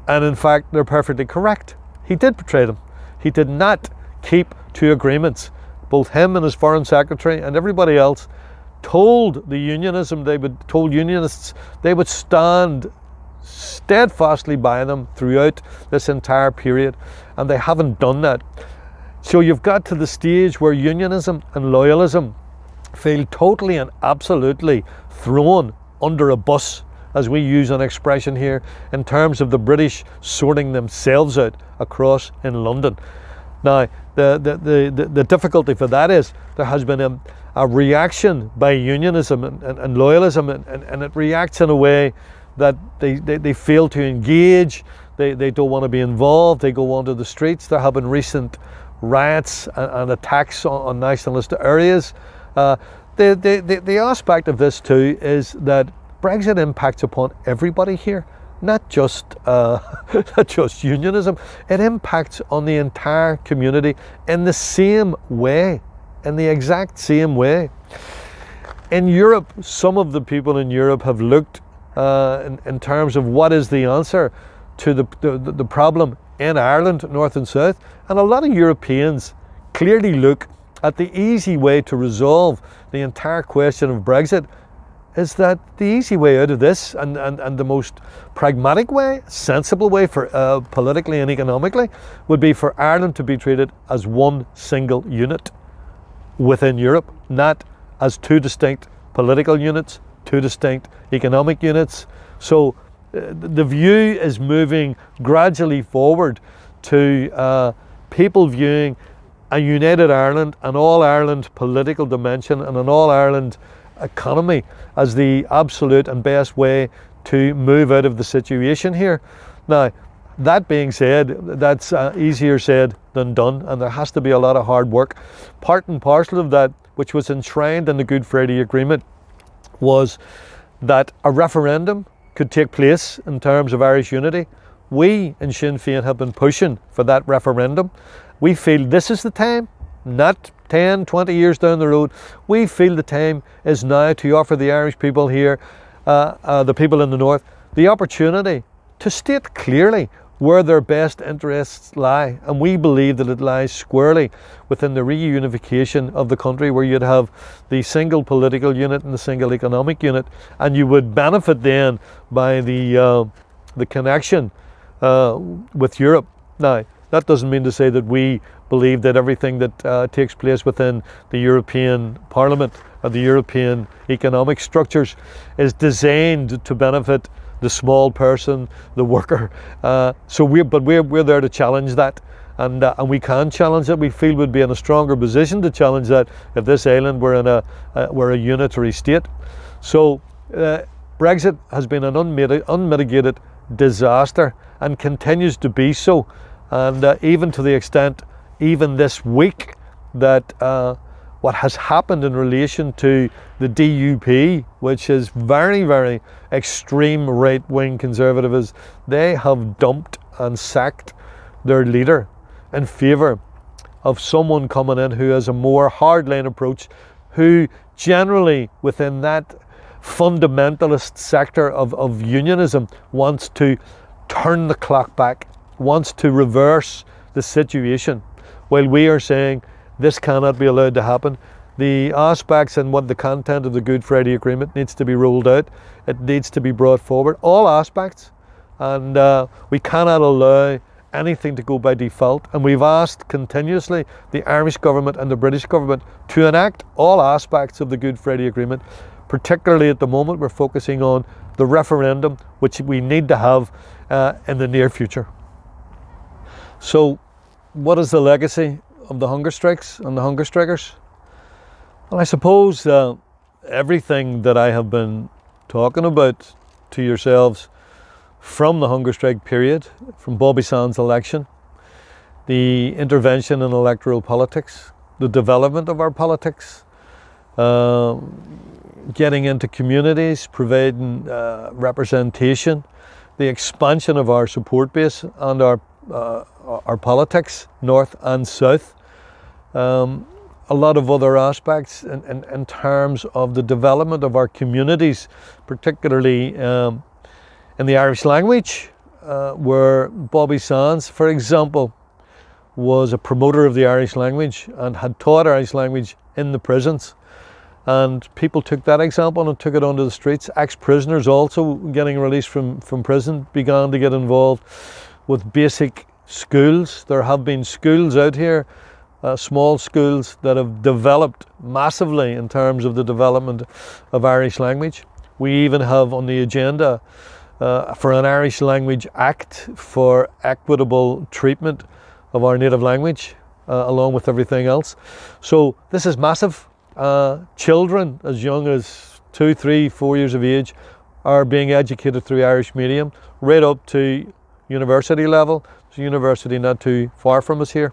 And in fact, they're perfectly correct. He did betray them. He did not keep to agreements. Both him and his foreign secretary and everybody else told unionists they would stand steadfastly by them throughout this entire period, and they haven't done that. So you've got to the stage where unionism and loyalism feel totally and absolutely thrown under a bus, as we use an expression here, in terms of the British sorting themselves out across in London. Now, the difficulty for that is there has been a reaction by unionism and loyalism, and it reacts in a way that they fail to engage, they don't want to be involved, they go onto the streets. There have been recent riots and attacks on nationalist areas. The aspect of this too is that Brexit impacts upon everybody here, not just unionism. It impacts on the entire community in the same way, in the exact same way. In Europe, some of the people in Europe have looked in terms of what is the answer to the problem in Ireland, north and south, and a lot of Europeans clearly look at the easy way to resolve the entire question of Brexit is that the easy way out of this and the most pragmatic way, sensible way for politically and economically would be for Ireland to be treated as one single unit within Europe, not as 2 distinct political units, 2 distinct economic units. So the view is moving gradually forward to people viewing a united Ireland, an all-Ireland political dimension and an all-Ireland economy as the absolute and best way to move out of the situation here. Now, that being said, that's easier said than done, and there has to be a lot of hard work. Part and parcel of that, which was enshrined in the Good Friday Agreement, was that a referendum could take place in terms of Irish unity. We in Sinn Féin have been pushing for that referendum. We feel this is the time, not 10, 20 years down the road. We feel the time is now to offer the Irish people here, the people in the north, the opportunity to state clearly where their best interests lie. And we believe that it lies squarely within the reunification of the country, where you'd have the single political unit and the single economic unit, and you would benefit then by the connection with Europe. Now, that doesn't mean to say that we believe that everything that takes place within the European Parliament or the European economic structures is designed to benefit the small person, the worker. So we're there to challenge that, and we can challenge it. We feel we'd be in a stronger position to challenge that if this island were in were a unitary state. So Brexit has been an unmitigated disaster and continues to be so, and even to the extent, even this week, that what has happened in relation to the DUP, which is very, very extreme right-wing conservative, is they have dumped and sacked their leader in favour of someone coming in who has a more hardline approach, who generally within that fundamentalist sector of unionism wants to turn the clock back, wants to reverse the situation, while we are saying this cannot be allowed to happen. the aspects and what the content of the Good Friday Agreement needs to be rolled out. It needs to be brought forward, all aspects, and we cannot allow anything to go by default. And we've asked continuously the Irish government and the British government to enact all aspects of the Good Friday Agreement. Particularly at the moment, we're focusing on the referendum, which we need to have in the near future. So, what is the legacy of the hunger strikes and the hunger strikers? Well, I suppose everything that I have been talking about to yourselves from the hunger strike period, from Bobby Sands' election, the intervention in electoral politics, the development of our politics, getting into communities, providing representation, the expansion of our support base and our politics, north and south, a lot of other aspects in terms of the development of our communities, particularly in the Irish language, where Bobby Sands, for example, was a promoter of the Irish language and had taught Irish language in the prisons. And people took that example and took it onto the streets. Ex-prisoners also getting released from prison began to get involved with basic schools. There have been schools out here, small schools, that have developed massively in terms of the development of Irish language. We even have on the agenda for an Irish Language Act for equitable treatment of our native language, along with everything else. So this is massive. Children as young as 2, 3, 4 years of age are being educated through Irish medium, right up to university level. There's a university not too far from us here.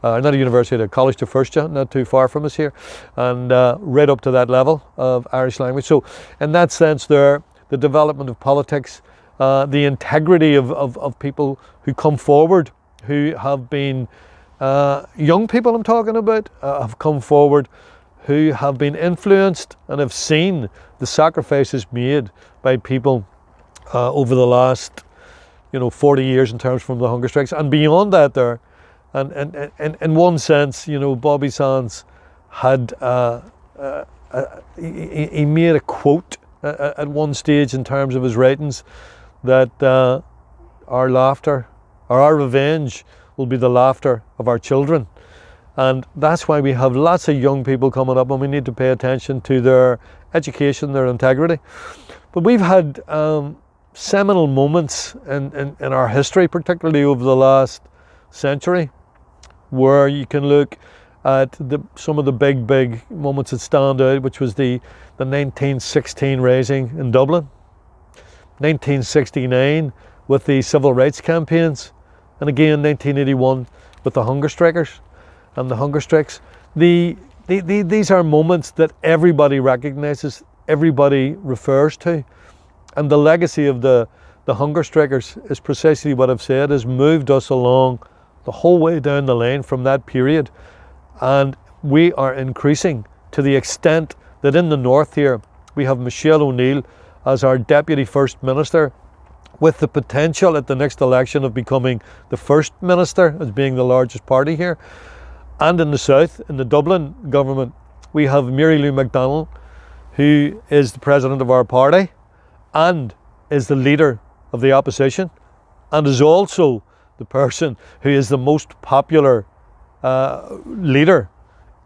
Not a university, a college to first year, not too far from us here, and right up to that level of Irish language. So in that sense there, the development of politics, the integrity of people who come forward, who have been, young people I'm talking about, have come forward, who have been influenced and have seen the sacrifices made by people over the last 40 years in terms from the hunger strikes. And beyond that there, and in one sense, Bobby Sands had, he made a quote at one stage in terms of his writings that our laughter, or our revenge, will be the laughter of our children. And that's why we have lots of young people coming up, and we need to pay attention to their education, their integrity. But we've had seminal moments in our history, particularly over the last century, where you can look at some of the big moments that stand out, which was the 1916 Rising in Dublin, 1969 with the civil rights campaigns, and again 1981 with the hunger strikers and the hunger strikes. These are moments that everybody recognises, everybody refers to, and the legacy of the hunger strikers is precisely what I've said, has moved us along the whole way down the lane from that period. And we are increasing to the extent that in the north here we have Michelle O'Neill as our Deputy First Minister, with the potential at the next election of becoming the First Minister, as being the largest party here. And in the south, in the Dublin government, we have Mary Lou McDonald, who is the president of our party and is the leader of the opposition, and is also the person who is the most popular leader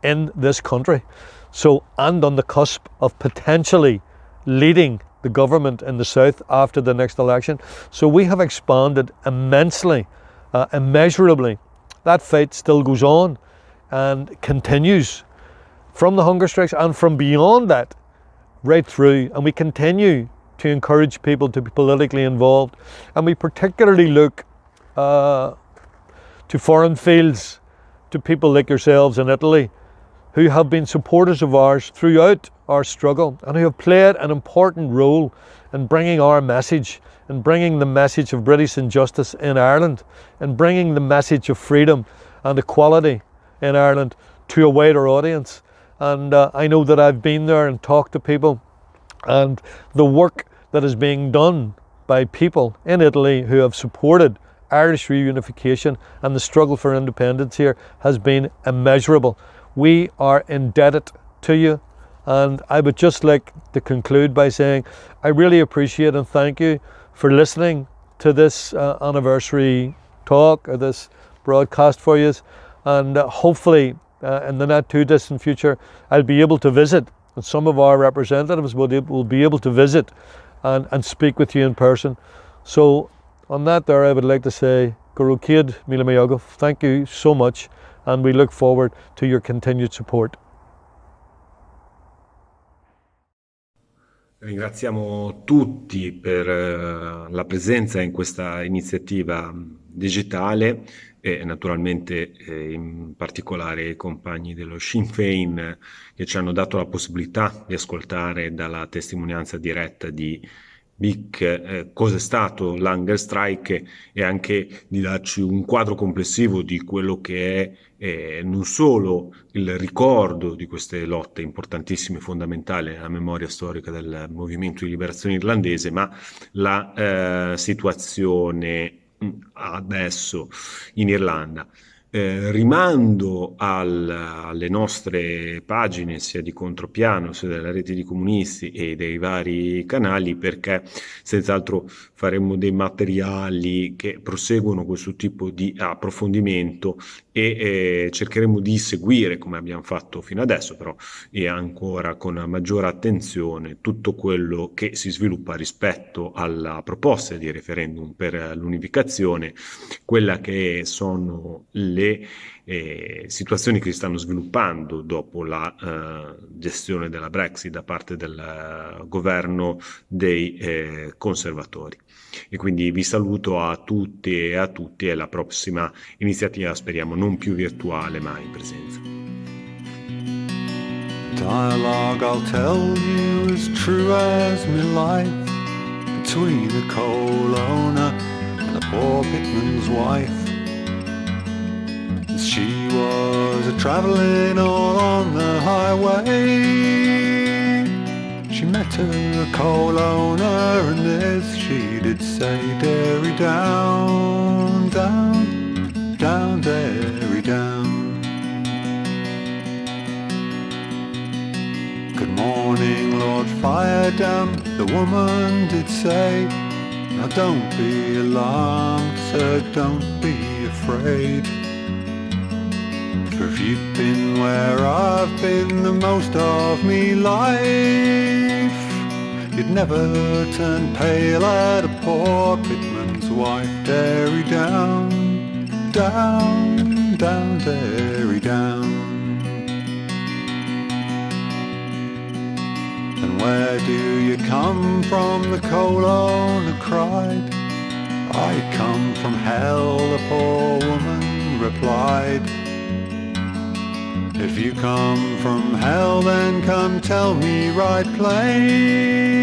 in this country. So, and on the cusp of potentially leading the government in the south after the next election. So we have expanded immensely, immeasurably. That fight still goes on and continues from the hunger strikes and from beyond that right through, and we continue to encourage people to be politically involved. And we particularly look to foreign fields, to people like yourselves in Italy, who have been supporters of ours throughout our struggle and who have played an important role in bringing our message, in bringing the message of British injustice in Ireland, and bringing the message of freedom and equality in Ireland to a wider audience. And I know that I've been there and talked to people, and the work that is being done by people in Italy who have supported Irish reunification and the struggle for independence here has been immeasurable. We are indebted to you. And I would just like to conclude by saying I really appreciate and thank you for listening to this anniversary talk or this broadcast for you. And hopefully in the not too distant future, I'll be able to visit, and some of our representatives will be able to visit and speak with you in person. So on that there, I would like to say, Gorukid Milamayogo, thank you so much, and we look forward to your continued support. Ringraziamo tutti per la presenza in questa iniziativa digitale e naturalmente in particolare i compagni dello Sinn Féin che ci hanno dato la possibilità di ascoltare dalla testimonianza diretta di Mick cosa è stato l'Hunger Strike e anche di darci un quadro complessivo di quello che è non solo il ricordo di queste lotte importantissime e fondamentali nella memoria storica del movimento di liberazione irlandese, ma la situazione adesso in Irlanda. Rimando alle nostre pagine sia di contropiano sia della rete di comunisti e dei vari canali, perché senz'altro faremo dei materiali che proseguono questo tipo di approfondimento e cercheremo di seguire, come abbiamo fatto fino adesso, però e ancora con maggiore attenzione, tutto quello che si sviluppa rispetto alla proposta di referendum per l'unificazione, quella che sono le situazioni che si stanno sviluppando dopo la gestione della Brexit da parte del governo dei conservatori. E quindi vi saluto a tutti e a tutti, e alla prossima iniziativa, speriamo non più virtuale ma in presenza. Dialogue, I'll tell you, as true as my life, between a coal owner and a poor pitman's wife. She was a-travelling all on the highway. She met a coal owner, and this she did say, "Derry down, down, down, Derry down." "Good morning, Lord Firedam," the woman did say. "Now don't be alarmed, sir, don't be afraid. For if you'd been where I've been the most of me life, you'd never turn pale at a poor pitman's wife. Derry down, down, down, Derry down." "And where do you come from?" the coal owner cried. "I come from hell," the poor woman replied. "If you come from hell, then come tell me right plain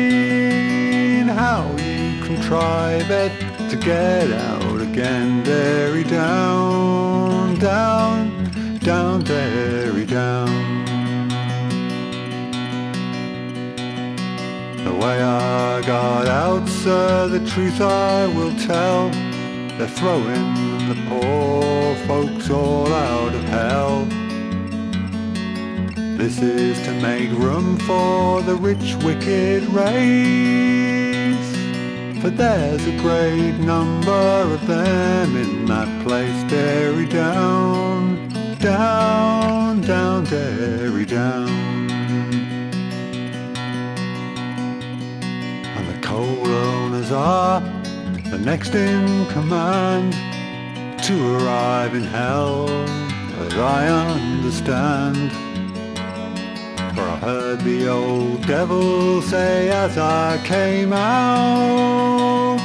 how you contrive it to get out again. Derry down, down, down, Derry down." The way I got out, sir, the truth I will tell. They're throwing the poor folks all out of hell. This is to make room for the rich, wicked race, for there's a great number of them in that place. Derry down, down, down, Derry down. And the coal owners are the next in command to arrive in hell, as I understand. For I heard the old devil say as I came out,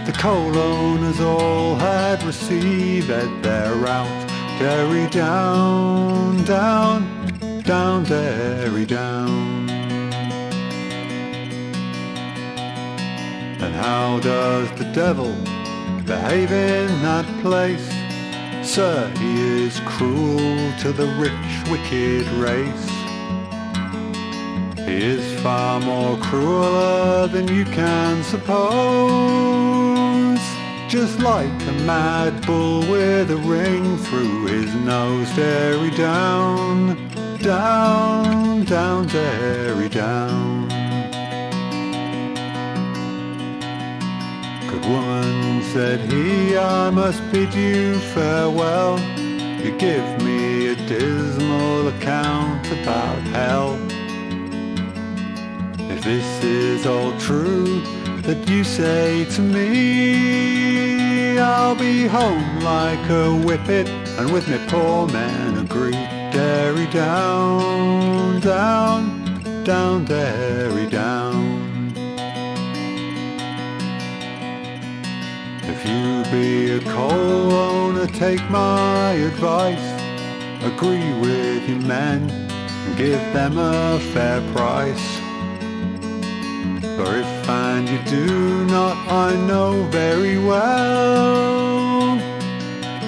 the coal owners all had received their route. Derry down, down, down, Derry down. And how does the devil behave in that place? Sir, he is cruel to the rich, wicked race. He is far more crueler than you can suppose. Just like a mad bull with a ring through his nose. Derry down, down, down, Derry down. Good woman, said he, I must bid you farewell. You give me a dismal account about hell. If this is all true that you say to me, I'll be home like a whippet, and with me poor men agree. Derry down, down, down, Derry down. If you be a coal owner, take my advice. Agree with your men and give them a fair price. For if and you do not, I know very well,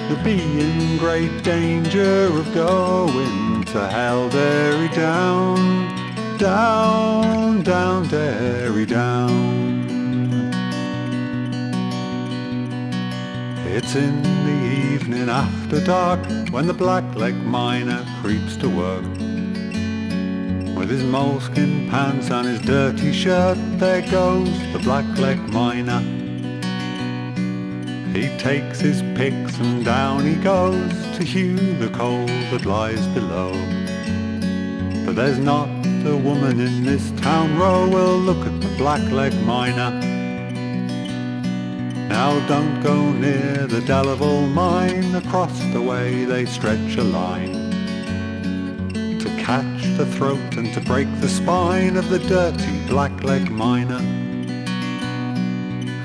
you'll be in great danger of going to hell. Derry down, down, down, Derry down. It's in the evening after dark when the blackleg miner creeps to work. With his moleskin pants and his dirty shirt, there goes the blackleg miner. He takes his picks and down he goes to hew the coal that lies below. But there's not a woman in this town row will look at the blackleg miner. Now don't go near the Delaval mine, across the way they stretch a line to catch the throat and to break the spine of the dirty blackleg miner.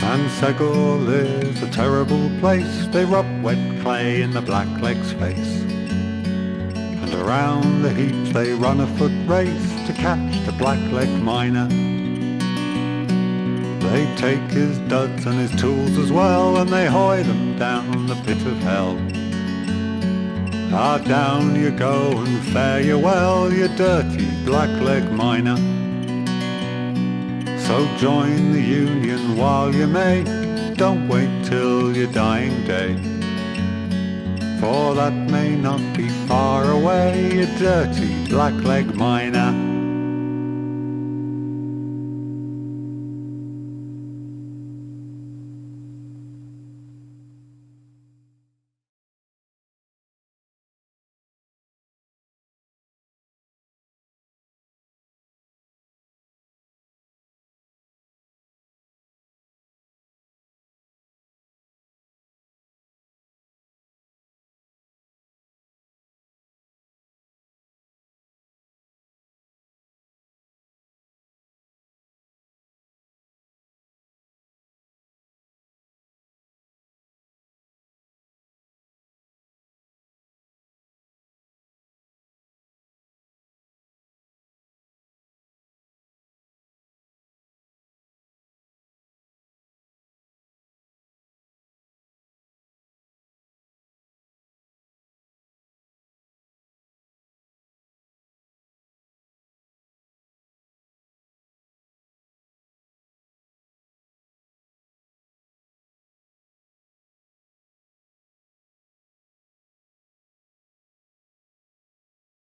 And Segul is a terrible place, they rub wet clay in the blackleg's face, and around the heaps they run a foot race to catch the blackleg miner. They take his duds and his tools as well, and they hoy them down the pit of hell. Ah, down you go and fare you well, you dirty blackleg miner. So join the union while you may, don't wait till your dying day, for that may not be far away, you dirty blackleg miner.